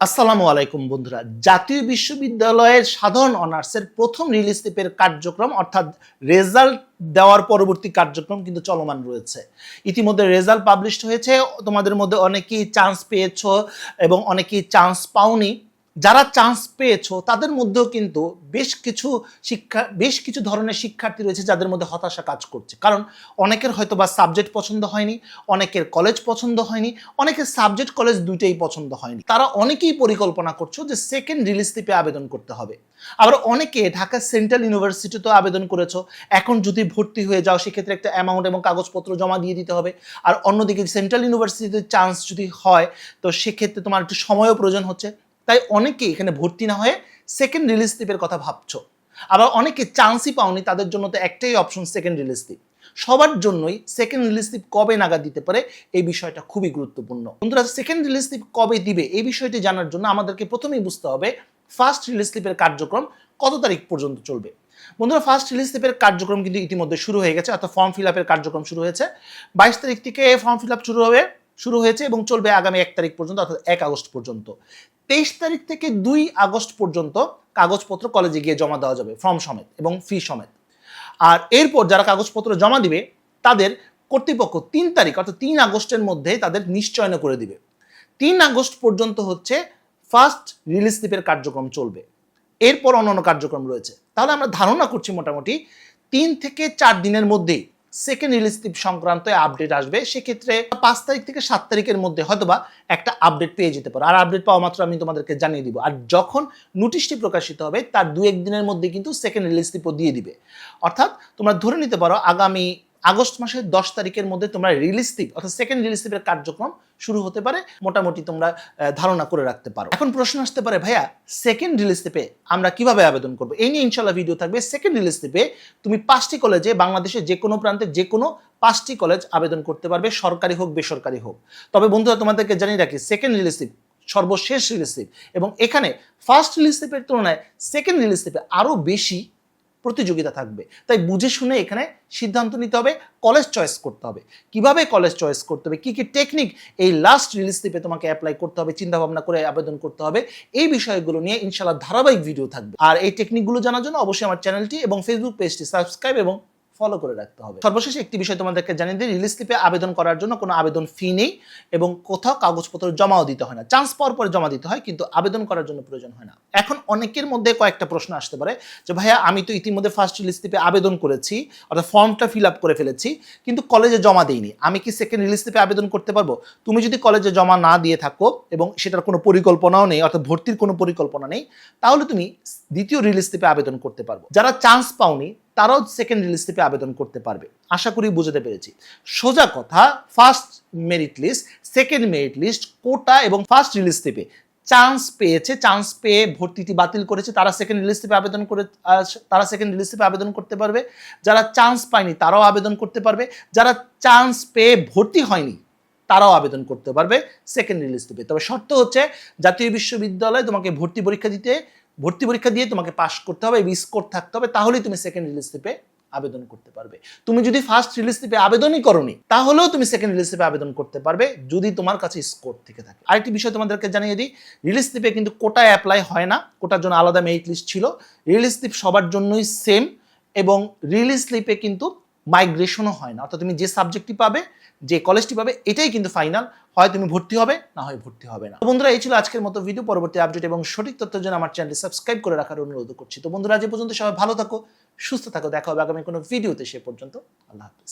আসসালামু আলাইকুম বন্ধুরা। জাতীয় বিশ্ববিদ্যালয়ের সাধারণ অনার্সের প্রথম রিলিজ স্লিপের কার্যক্রম অর্থাৎ রেজাল্ট দেওয়ার পরবর্তী কার্যক্রম কিন্তু চলমান রয়েছে। ইতিমধ্যে রেজাল্ট পাবলিশড হয়েছে। তোমাদের মধ্যে অনেকেই চান্স পেয়েছো এবং অনেকেই চান্স পাওনি। যারা চান্স পেয়েছো তাদের মধ্যেও কিন্তু বেশ কিছু ধরনের শিক্ষার্থী রয়েছে যাদের মধ্যে হতাশা কাজ করছে। কারণ অনেকের হয়তো বা সাবজেক্ট পছন্দ হয়নি, অনেকের কলেজ পছন্দ হয়নি, অনেকের সাবজেক্ট কলেজ দুইটাই পছন্দ হয়নি। তারা অনেকেই পরিকল্পনা করছো যে সেকেন্ড রিলিজ স্লিপে আবেদন করতে হবে। আবার অনেকে ঢাকা সেন্ট্রাল ইউনিভার্সিটিতেও আবেদন করেছো। এখন যদি ভর্তি হয়ে যাও সেক্ষেত্রে একটা অ্যামাউন্ট এবং কাগজপত্র জমা দিয়ে দিতে হবে। আর অন্যদিকে সেন্ট্রাল ইউনিভার্সিটিতে চান্স যদি হয় তো সেক্ষেত্রে তোমার একটু সময়ও প্রয়োজন হচ্ছে। তাই অনেকেই এখানে ভর্তি না হয়ে সেকেন্ড রিলিজ স্লিপের কথা ভাবছো। আবার অনেকে চান্সই পাওনি, তাদের জন্য তো একটাই অপশন সেকেন্ড রিলিজ স্লিপ। সবার জন্যই সেকেন্ড রিলিজ স্লিপ কবে নাগাদ দিতে পারে এই বিষয়টা খুবই গুরুত্বপূর্ণ। বন্ধুরা, সেকেন্ড রিলিজ স্লিপ কবে দিবে এই বিষয়টি জানার জন্য আমাদেরকে প্রথমেই বুঝতে হবে ফার্স্ট রিলিজ স্লিপের কার্যক্রম কত তারিখ পর্যন্ত চলবে। বন্ধুরা, ফার্স্ট রিলিজ স্লিপের কার্যক্রম কিন্তু ইতিমধ্যে শুরু হয়ে গেছে, অর্থাৎ ফর্ম ফিল আপের কার্যক্রম শুরু হয়েছে। 22 তারিখ থেকে ফর্ম ফিল আপ শুরু হয়েছে এবং চলবে আগামী 1 তারিখ পর্যন্ত, অর্থাৎ 1 আগস্ট পর্যন্ত। 23 তারিখ থেকে 2 আগস্ট পর্যন্ত কাগজপত্র কলেজে গিয়ে জমা দেওয়া যাবে ফর্ম সমেত এবং ফি সমেত। আর এরপর যারা কাগজপত্র জমা দিবে তাদের কর্তৃপক্ষ 3 তারিখ অর্থাৎ 3 আগস্টের মধ্যে তাদের নিশ্চয়ন করে দিবে। 3 আগস্ট পর্যন্ত হচ্ছে ফার্স্ট রিলিজ স্লিপের কার্যক্রম চলবে। এরপর অন্যান্য কার্যক্রম রয়েছে। তাহলে আমরা ধারণা করছি মোটামুটি 3 থেকে 4 দিনের মধ্যেই সেকেন্ড রিলিজ স্লিপ সংক্রান্ত আপডেট আসবে। সেক্ষেত্রে 5 তারিখ থেকে 7 তারিখের মধ্যে হয়তোবা একটা আপডেট পেয়ে যেতে পারো। আর আপডেট পাওয়া মাত্র আমি তোমাদেরকে জানিয়ে দিব। আর যখন নোটিশটি প্রকাশিত হবে তার 2-1 দিনের মধ্যে কিন্তু সেকেন্ড রিলিজ স্লিপও দিয়ে দিবে। অর্থাৎ তোমরা ধরে নিতে পারো আগামী আগস্ট মাসের 10 তারিখের মধ্যে তোমরা রিলিজ স্লিপ অর্থাৎ সেকেন্ড রিলিজ স্লিপের কার্যক্রম শুরু হতে পারে, মোটামুটি তোমরা ধারণা করে রাখতে পারো। এখন প্রশ্ন আসতে পারে, ভাইয়া সেকেন্ড রিলিজ স্লিপে আমরা কিভাবে আবেদন করব? এই নিয়ে ইনশাআল্লাহ ভিডিও থাকবে। সেকেন্ড রিলিজ স্লিপে তুমি 5টি কলেজে, বাংলাদেশের যে কোনো প্রান্তে যে কোনো 5টি কলেজ আবেদন করতে পারবে, সরকারি হোক বেসরকারি হোক। তবে বন্ধুরা, তোমাদেরকে জানিয়ে রাখি সেকেন্ড রিলিজ স্লিপ সর্বশেষ রিলিজ স্লিপ এবং এখানে ফার্স্ট রিলিজ স্লিপের তুলনায় সেকেন্ড রিলিজ স্লিপে আরও বেশি প্রতিযোগিতা থাকবে। তাই বুঝে শুনে এখানে সিদ্ধান্ত নিতে হবে, কলেজ চয়েস করতে হবে। কিভাবে কলেজ চয়েস করতে হবে, কি কি টেকনিক এই লাস্ট রিলিজ স্লিপে তোমাকে অ্যাপ্লাই করতে হবে, চিন্তা ভাবনা করে আবেদন করতে হবে, এই বিষয়গুলো নিয়ে ইনশাআল্লাহ ধারাবাহিক ভিডিও থাকবে। আর এই টেকনিকগুলো জানার জন্য অবশ্যই আমার চ্যানেলটি এবং ফেসবুক পেজটি সাবস্ক্রাইব এবং ফলো করে রাখতে হবে। সর্বশেষে একটি বিষয় তোমাদেরকে জানিয়ে দিই, রিলিজ স্লিপে আবেদন করার জন্য কোনো আবেদন ফি নেই এবং কোথাও কাগজপত্র জমাও দিতে হয় না। চান্স পাওয়ার পরে জমা দিতে হয়, কিন্তু আবেদন করার জন্য প্রয়োজন হয় না। এখন অনেকের মধ্যে কয়েকটা প্রশ্ন আসতে পারে যে, ভাইয়া আমি তো ইতিমধ্যে ফার্স্ট রিলিজ স্লিপে আবেদন করেছি, অর্থাৎ ফর্মটা ফিল আপ করে ফেলেছি, কিন্তু কলেজে জমা দিইনি, আমি কি সেকেন্ড রিলিজ স্লিপে আবেদন করতে পারবো? তুমি যদি কলেজে জমা না দিয়ে থাকো এবং সেটার কোনো পরিকল্পনাও নেই, অর্থাৎ ভর্তির কোনো পরিকল্পনা নেই, তাহলে তুমি দ্বিতীয় রিলিজ স্লিপে আবেদন করতে পারবো। যারা চান্স পাওনি তারাও সেকেন্ড রিলিজ স্লিপে আবেদন করতে পারবে। আশা করি বুঝতে পেরেছি। সোজা কথা, first merit list, second merit list, quota এবং ফার্স্ট রিলিজ স্লিপে চান্স পেয়েছে, চান্স পেয়ে ভর্তিটি বাতিল করেছে, তারা সেকেন্ড রিলিজ স্লিপে আবেদন করতে পারবে। যারা চান্স পায়নি তারাও আবেদন করতে পারবে। যারা চান্স পেয়ে ভর্তি হয়নি তারাও আবেদন করতে পারবে সেকেন্ড রিলিজ স্লিপে। তবে শর্ত হচ্ছে জাতীয় বিশ্ববিদ্যালয়ে তোমাকে ভর্তি পরীক্ষা দিয়ে তোমাকে পাস করতে হবে, স্কোর থাকতে হবে, তাহলেই তুমি সেকেন্ড রিলিজ স্লিপে আবেদন করতে পারবে। তুমি যদি ফার্স্ট রিলিজ স্লিপে আবেদনই করোনি তাহলেও তুমি সেকেন্ড রিলিজ স্লিপে আবেদন করতে পারবে যদি তোমার কাছে স্কোর থেকে থাকে। আরেকটি বিষয় তোমাদেরকে জানিয়ে দিই, রিলিজ স্লিপে কিন্তু কোটায় অ্যাপ্লাই হয় না, কোটার জন্য আলাদা মেরিট লিস্ট ছিল। রিলিজ স্লিপ সবার জন্যই সেম এবং রিলিজ স্লিপে কিন্তু মাইগ্রেশনও হয় না, অর্থাৎ তুমি যে সাবজেক্টটি পাবে, যে কলেজটি পাবে, এটাই কিন্তু ফাইনাল। হয় তুমি ভর্তি হবে, না হয় ভর্তি হবে না। বন্ধুরা, এই ছিল আজকের মতো ভিডিও। পরবর্তী আপডেট এবং সঠিক তথ্যের জন্য আমার চ্যানেলটি সাবস্ক্রাইব করে রাখার অনুরোধ করছি। তো বন্ধুরা, আজ পর্যন্ত সবাই ভালো থাকো, সুস্থ থাকো। দেখা হবে আগামী কোনো ভিডিওতে। সে পর্যন্ত আল্লাহ হাফেজ।